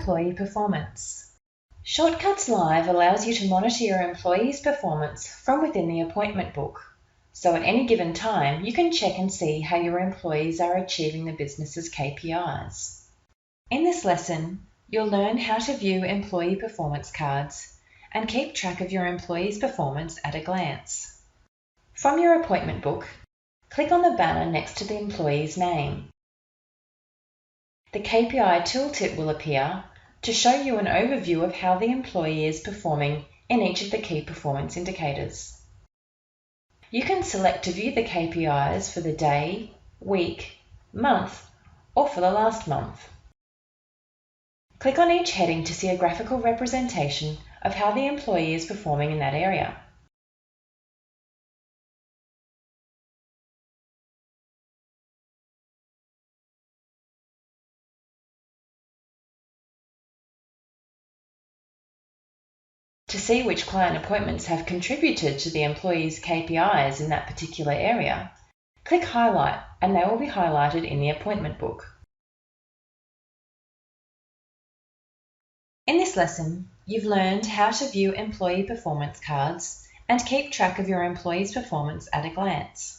employee performance. Shortcuts Live allows you to monitor your employees' performance from within the appointment book. So at any given time, you can check and see how your employees are achieving the business's KPIs. In this lesson, you'll learn how to view employee performance cards and keep track of your employees' performance at a glance. From your appointment book, click on the banner next to the employee's name. The KPI tooltip will appear to show you an overview of how the employee is performing in each of the key performance indicators. You can select to view the KPIs for the day, week, month, or for the last month. Click on each heading to see a graphical representation of how the employee is performing in that area. To see which client appointments have contributed to the employee's KPIs in that particular area, click Highlight and they will be highlighted in the appointment book. In this lesson, you've learned how to view employee performance cards and keep track of your employees' performance at a glance.